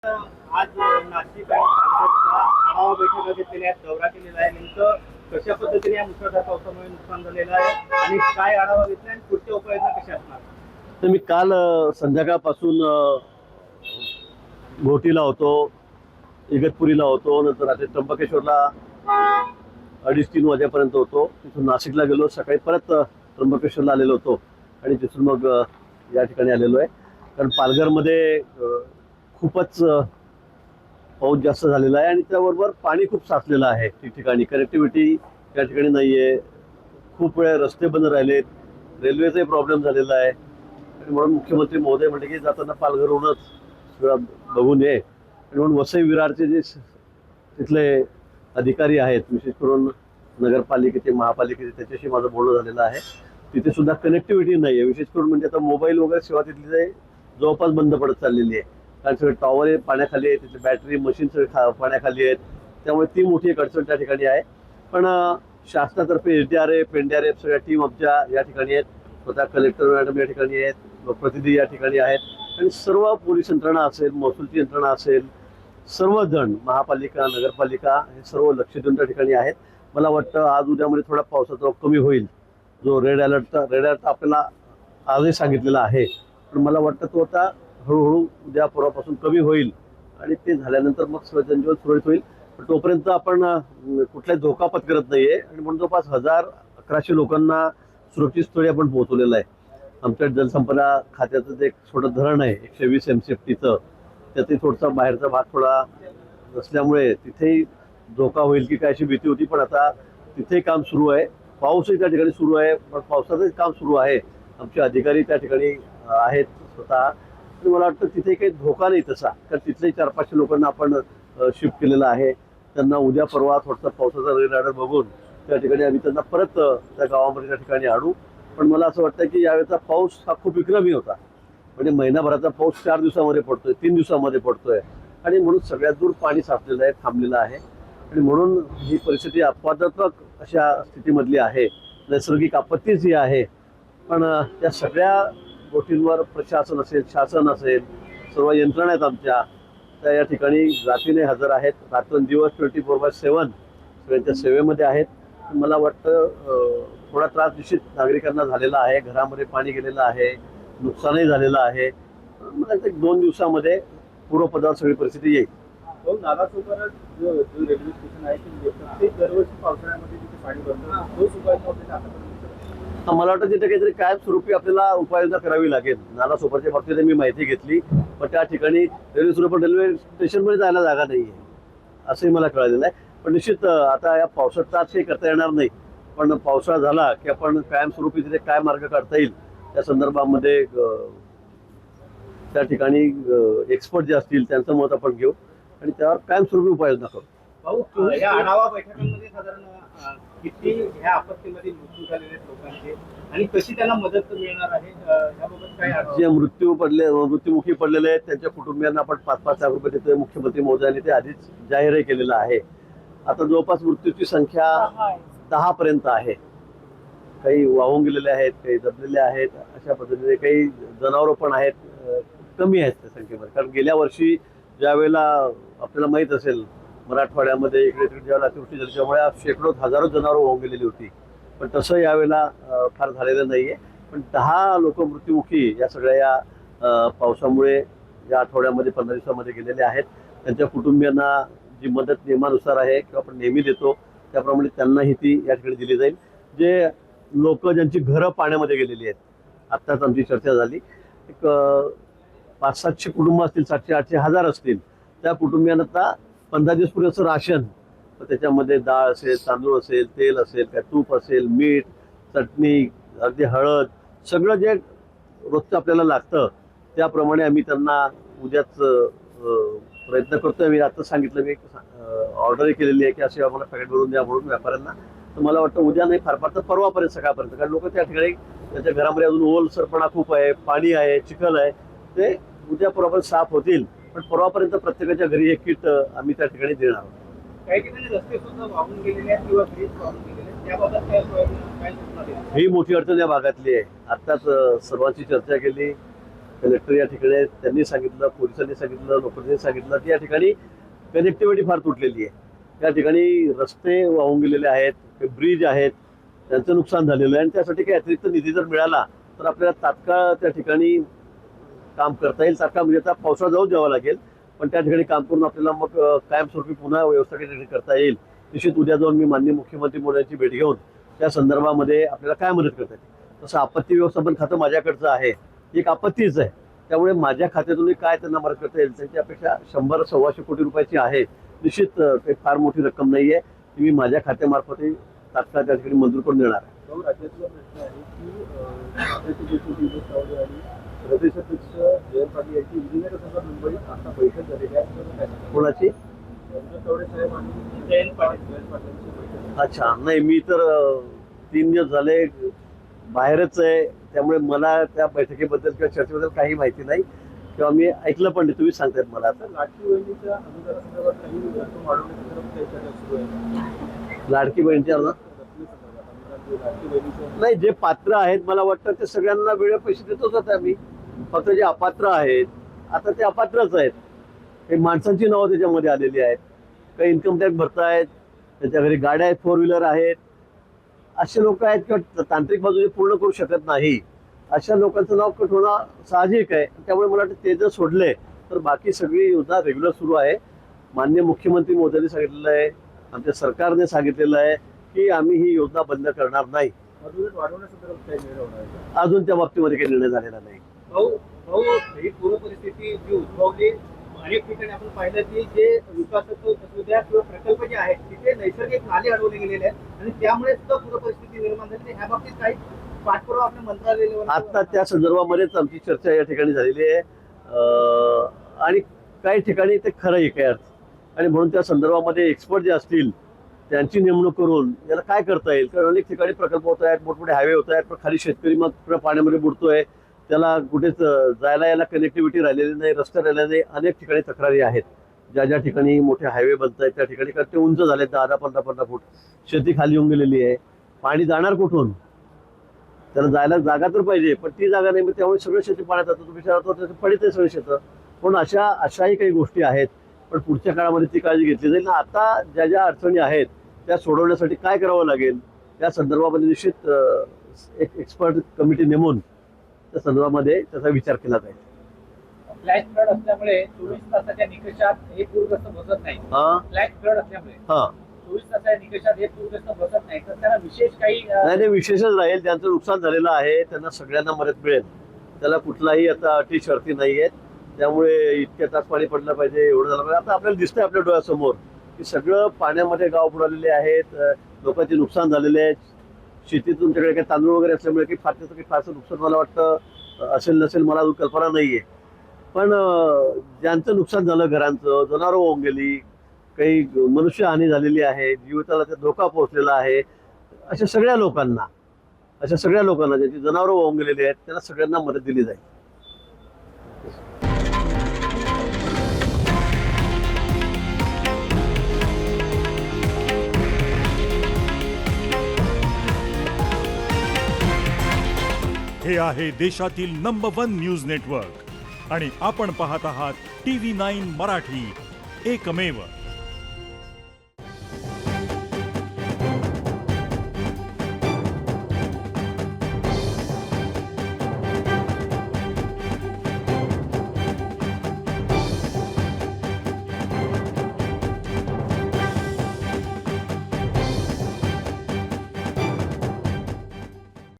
आज नाशिक आणि पालघरचा आढावा बैठका घेतलेल्या आहेत, दौरा केलेला आहे. नेमकं कशा पद्धतीने या मुसळधार पावसामुळे नुकसान झालेलं आहे आणि काय आढावा घेतला आणि पुढच्या उपाययोजना कशा असणार? तर मी काल संध्याकाळपासून घोटीला होतो, इगतपुरीला होतो, नंतर रात्री त्र्यंबकेश्वरला 2:30-3 वाजेपर्यंत होतो. तिथून नाशिकला गेलो, सकाळी परत त्र्यंबकेश्वरला आलेलो होतो आणि तिथून मग या ठिकाणी आलेलो आहे. कारण पालघरमध्ये खूपच पाऊस जास्त झालेला आहे आणि त्याबरोबर पाणी खूप साचलेलं आहे. ठिकठिकाणी कनेक्टिव्हिटी या ठिकाणी नाही आहे. खूप वेळा रस्ते बंद राहिलेत, रेल्वेचाही प्रॉब्लेम झालेला आहे आणि म्हणून मुख्यमंत्री महोदय म्हणले की जाताना पालघरहूनच बघून ये. आणि म्हणून वसई विरारचे जे तिथले अधिकारी आहेत, विशेष करून नगरपालिकेचे, महापालिकेचे, त्याच्याशी माझं बोलणं झालेलं आहे. तिथे सुद्धा कनेक्टिव्हिटी नाही आहे. विशेष करून म्हणजे आता मोबाईल वगैरे सेवा तिथली जवळपास बंद पडत चाललेली आहे. कारण सगळे टॉवर पाण्याखाली आहेत, तिथले बॅटरी मशीन सगळे पाण्याखाली आहेत. त्यामुळे ती मोठी एक अडचण त्या ठिकाणी आहे. पण शासनातर्फे SDRF, NDRF सगळ्या टीम आमच्या या ठिकाणी आहेत. स्वतः कलेक्टर मॅडम या ठिकाणी आहेत, प्रतिनिधी या ठिकाणी आहेत आणि सर्व पोलीस यंत्रणा असेल, महसूलची यंत्रणा असेल, सर्वजण, महापालिका, नगरपालिका, हे सर्व लक्ष देऊन त्या ठिकाणी आहेत. मला वाटतं आज उद्यामध्ये थोडा पावसाचा कमी होईल. जो रेड अलर्ट आपल्याला आजही सांगितलेला आहे, पण मला वाटतं तो आता हळूहळू उद्या परवापासून कमी होईल आणि ते झाल्यानंतर मग जनजीवन सुरळीत होईल. पण तोपर्यंत आपण कुठलाही धोका पत्करत नाहीये आणि म्हणून जवळपास 1100 लोकांना सुरक्षित स्थळी आपण पोहोचवलेलं आहे. आमच्या जलसंपदा खात्याचं जे एक छोटं धरण आहे 120 MCFTचं, त्यातही थोडासा बाहेरचा भाग थोडा नसल्यामुळे तिथेही धोका होईल की काय अशी भीती होती. पण आता तिथेही काम सुरू आहे. पाऊसही त्या ठिकाणी सुरू आहे, पण पावसाचंही काम सुरू आहे. आमचे अधिकारी त्या ठिकाणी आहेत स्वतः आणि मला वाटतं तिथे काही धोका नाही तसा. कारण तिथलेही 400-500 लोकांना आपण शिफ्ट केलेलं आहे. त्यांना उद्या परवा थोडासा पावसाचा रेड अलर्ट बघून त्या ठिकाणी आम्ही त्यांना परत त्या गावामध्ये त्या ठिकाणी आणू. पण मला असं वाटतं की यावेळेचा पाऊस हा खूप विक्रमी होता. म्हणजे महिनाभराचा पाऊस 4 दिवसामध्ये पडतोय, 3 दिवसामध्ये पडतोय आणि म्हणून सगळ्यात दूर पाणी साचलेलं आहे, थांबलेलं आहे आणि म्हणून ही परिस्थिती अपवादात्मक अशा स्थितीमधली आहे. नैसर्गिक आपत्तीच ही आहे. पण त्या सगळ्या गोष्टींवर प्रशासन असेल, शासन असेल, सर्व यंत्रणा आहेत आमच्या, त्या या ठिकाणी जातीने हजर आहेत. रात्रंदिवस 24/7 सगळ्यांच्या सेवेमध्ये आहेत. मला वाटतं थोडा त्रास निश्चित नागरिकांना झालेला आहे. घरामध्ये पाणी गेलेलं आहे, नुकसानही झालेलं आहे. मला 1-2 दिवसामध्ये पूर्वपदावर सगळी परिस्थिती येईल. नालासोपारा जो रेल्वे स्टेशन आहे ते दरवर्षी पावसाळ्यामध्ये तिथे पाणी भरतं, तोच उपाययोजना मला वाटतं तिथे काहीतरी कायमस्वरूपी आपल्याला उपाययोजना करावी लागेल. नालासोपारच्या बाबतीत मी माहिती घेतली, पण त्या ठिकाणी रेल्वे स्टेशनमध्ये जायला जागा नाही आहे असंही मला कळलेलं आहे. पण निश्चित आता या पावसात काही करता येणार नाही. पण पावसाळा झाला की आपण कायमस्वरूपी तिथे काय मार्ग काढता येईल त्या संदर्भामध्ये त्या ठिकाणी एक्सपर्ट जे असतील त्यांचं मत आपण घेऊ आणि त्यावर कायमस्वरूपी उपाययोजना करू. भाऊ, या आढावा बैठकांमध्ये साधारण किती ह्या आपत्तीमध्ये मृत्यू झालेले लोकांचे आणि कशी त्यांना मदत मिळणार आहे याबाबत काय? जे मृत्युमुखी पडलेले आहेत त्यांच्या कुटुंबियांना आपण 5-5 लाख रुपये देतोय. मुख्यमंत्री महोदयांनी ते आधीच जाहीरही केलेलं आहे. आता जवळपास मृत्यूची संख्या 10 पर्यंत आहे. काही वाहून गेलेले आहेत, काही दबलेले आहेत, अशा पद्धतीने काही जनावरं पण आहेत. कमी आहेत त्या संख्येमध्ये. कारण गेल्या वर्षी ज्या वेळेला आपल्याला माहीत असेल मराठवाड्यामध्ये इकडे तिकडे ज्यावेळेला अतिवृष्टी झाली त्यामुळे शेकडो हजारो जनावरं वाहून गेलेली होती. पण तसं यावेळेला फार झालेलं नाहीये. पण 10 लोक मृत्युमुखी या सगळ्या या पावसामुळे या आठवड्यामध्ये 15 दिवसामध्ये गेलेले आहेत. त्यांच्या कुटुंबियांना जी मदत नियमानुसार आहे किंवा आपण नेहमी देतो त्याप्रमाणे त्यांनाही ती या ठिकाणी दिली जाईल. जे लोक ज्यांची घरं पाण्यामध्ये गेलेली आहेत, आत्ताच आमची चर्चा झाली, एक 500-700 कुटुंब असतील, 700-800 हजार असतील. त्या कुटुंबियांना आता 15 दिवस पुरेसं राशन, त्याच्यामध्ये डाळ असेल, तांदूळ असेल, तेल असेल, काय तूप असेल, मीठ, चटणी, अगदी हळद, सगळं जे रोजचं आपल्याला लागतं त्याप्रमाणे आम्ही त्यांना उद्याच प्रयत्न करतोय. मी आता सांगितलं, मी ऑर्डरही केलेली आहे की असे आम्हाला पॅकेट भरून द्या म्हणून व्यापाऱ्यांना. तर मला वाटतं उद्या नाही, फार फार तर परवापर्यंत, सकाळपर्यंत. कारण लोक त्या ठिकाणी त्यांच्या घरामध्ये अजून ओलसरपणा खूप आहे, पाणी आहे, चिखल आहे, ते उद्या परवापर्यंत साफ होतील. पण परवापर्यंत प्रत्येकाच्या घरी एक किट आम्ही त्या ठिकाणी देणार आहोत. काही ठिकाणी रस्ते सुद्धा वाहून गेलेले आहेत किंवा ब्रिज वाहून गेलेले आहेत, त्याबाबत काय सूचना देणार? ही मोठी अडचण या भागातली आहे. आत्ताच सर्वांची चर्चा केली. कलेक्टर या ठिकाणी आहेत, त्यांनी सांगितलं, पोलिसांनी सांगितलं, लोकांनी सांगितलं की या ठिकाणी कनेक्टिव्हिटी फार तुटलेली आहे. त्या ठिकाणी रस्ते वाहून गेलेले आहेत, ब्रिज आहेत, त्यांचं नुकसान झालेलं आहे आणि त्यासाठी काही अतिरिक्त निधी जर मिळाला तर आपल्याला तात्काळ त्या ठिकाणी काम करता येईल. तात्काळ म्हणजे आता पावसाळा जाऊन द्यावा लागेल, पण त्या ठिकाणी काम करून आपल्याला मग कायमस्वरूपी पुन्हा व्यवस्था त्या ठिकाणी करता येईल. निश्चित उद्या जाऊन मी माननीय मुख्यमंत्री मोदयांची भेट घेऊन त्या संदर्भामध्ये आपल्याला काय मदत करता येईल. तसं आपत्ती व्यवस्थापन खातं माझ्याकडचं आहे, एक आपत्तीच आहे, त्यामुळे माझ्या खात्यातून काय त्यांना मदत करता येईल त्यांची अपेक्षा 100-125 कोटी रुपयाची आहे. निश्चित काही फार मोठी रक्कम नाही आहे, ती मी माझ्या खात्यामार्फत तात्काळ त्या ठिकाणी मंजूर करून देणार आहे. राज्यातला प्रश्न आहे की प्रदेशाध्यक्ष जयंत पाटील यांची इंजिनियर संघात मुंबईत आता बैठक झालेली आहे. कोणाची? चौडे साहेब आणि जयंत पाटील पाटलांची बैठक. अच्छा, नाही मी तर 3 दिवस झाले बाहेरच आहे, त्यामुळे मला त्या बैठकीबद्दल किंवा चर्चेबद्दल काही माहिती नाही किंवा मी ऐकलं पण नाही. तुम्ही सांगतायत मला आता. लाडकी बहिणीच्या अनुदानासंदर्भात काही रक्कम वाढवण्यासंदर्भात काही चर्चा सुरू आहे. लाडकी बहिणीच्या लाडकी बहिणीचं नाही, जे पात्र आहेत मला वाटतं ते सगळ्यांना वेळ पैसे देतोच आता आम्ही. फक्त जे अपात्र आहेत आता ते अपात्रच आहेत. काही माणसांची नावं त्याच्यामध्ये आलेली आहेत, काही इन्कम टॅक्स भरतायत, त्यांच्या घरी गाड्या आहेत, 4 व्हीलर आहेत, असे लोक आहेत किंवा तांत्रिक बाजूने पूर्ण करू शकत नाही, अशा लोकांचं नाव कट होणं साहजिक आहे. त्यामुळे मला वाटतं ते जर सोडले तर बाकी सगळी योजना रेग्युलर सुरू आहे. माननीय मुख्यमंत्री मोदयांनी सांगितलेलं आहे, आमच्या सरकारने सांगितलेलं आहे की आम्ही ही योजना बंद करणार नाही. वाढवण्यासंदर्भात काही निर्णय होणार आहे. अजून त्या बाबतीमध्ये काही निर्णय झालेला नाही. भाऊ ही पूर्व परिस्थिती जी उद्भवली अनेक ठिकाणी आपण पाहिलं की जे विकासाचं असू द्या किंवा प्रकल्प जे आहेत तिथे नैसर्गिक नाले अडवले गेलेले आहेत आणि त्यामुळे सुद्धा पूर्व परिस्थिती निर्माण झाली. ह्या बाबतीत काही पाठपुरावा आपल्या मंत्रालयावर आता त्या संदर्भामध्येच आमची चर्चा या ठिकाणी झालेली आहे आणि काही ठिकाणी ते खरं आहे काय अर्थ, आणि म्हणून त्या संदर्भामध्ये एक्सपर्ट जे असतील त्यांची नेमणूक करून याला काय करता येईल. कारण अनेक ठिकाणी प्रकल्प होत आहेत, मोठमोठे हायवे होत आहेत, पण खाली शेतकरी मग पाण्यामध्ये बुडतोय, त्याला कुठेच जायला यायला कनेक्टिव्हिटी राहिलेली नाही, रस्ते राहिलेले नाही. अनेक ठिकाणी तक्रारी आहेत. ज्या ज्या ठिकाणी मोठे हायवे बनत आहेत त्या ठिकाणी ते उंच झाले 10-15 फूट, शेती खाली येऊन गेलेली आहे. पाणी जाणार कुठून? त्याला जायला जागा तर पाहिजे, पण ती जागा नाही, त्यामुळे सगळं शेती पाण्यात जातं. तुम्ही शहरात त्याचं पडित आहे सगळं शेतं. पण अशाही काही गोष्टी आहेत, पण पुढच्या काळामध्ये ती काळजी घेतली जाईल. आता ज्या ज्या अडचणी आहेत त्या सोडवण्यासाठी काय करावं लागेल त्या संदर्भामध्ये निश्चित एक एक्सपर्ट कमिटी नेमून त्या संदर्भामध्ये त्याचा विचार केला जाईल. फ्लॅश फ्लड असल्यामुळे 24 तासाच्या निकषात हे पूरग्रस्त बसत नाही. फ्लॅश फ्लड असल्यामुळे 24 तासाच्या निकषात हे पूरग्रस्त बसत नाही, तर त्याला विशेष काही नाही विशेषच राहील. त्यांचं नुकसान झालेलं आहे, त्यांना सगळ्यांना मदत मिळेल. त्याला कुठलाही आता अटी शर्ती नाही आहेत. त्यामुळे इतक्या तास पाणी पडलं पाहिजे, एवढं झालं पाहिजे. आता आपल्याला दिसतंय आपल्या डोळ्यासमोर की सगळं पाण्यामध्ये गाव बुडालेले आहेत, लोकांचे नुकसान झालेले आहेत. शेतीत तुमच्याकडे काही तांदूळ वगैरे असल्यामुळे की फारसं नुकसान मला वाटतं असेल नसेल मला अजून कल्पना नाहीये. पण ज्यांचं नुकसान झालं, घरांचं, जनावरं होऊन गेली, काही मनुष्यहानी झालेली आहे, जीविताला त्या धोका पोहोचलेला आहे, अशा सगळ्या लोकांना ज्यांची जनावरं होऊन गेलेली आहेत त्यांना सगळ्यांना मदत दिली जाईल. हे आहे देशातील नंबर 1 न्यूज नेटवर्क आणि आपण पाहत आहात TV9 मराठी, एकमेव.